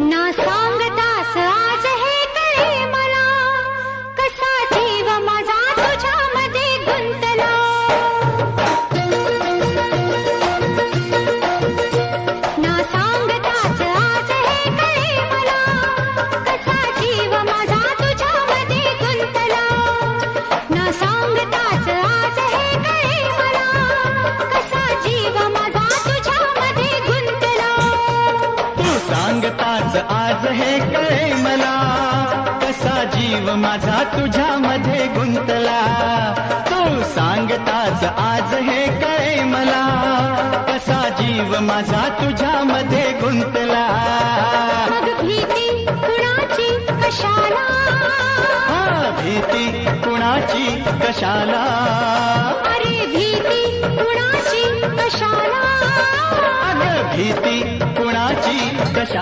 ना सांगतास आज हे कळे मला, कसा जीव माझा तुझ्यामध्ये गुंतला. ना सांगताच आज हे कळे मला, कसा जीव माझा तुझ्यामध्ये गुंतला. ना सांगताच आज हे कळे मला, कसा जीव माझा तुझ्यामध्ये गुंतला. तू सांगताच आज हे कळे मला, कसा जीव माझा तुझ्यामध्ये गुंतला. तू सांगताच आज हे कळे मला, कसा जीव माझा तुझ्यामध्ये गुंतला. मग भीती कुणाची कशाला, भीती कुणाची कशाला, अरे भीती कुणाची कशाला, अगं भीती कुणाची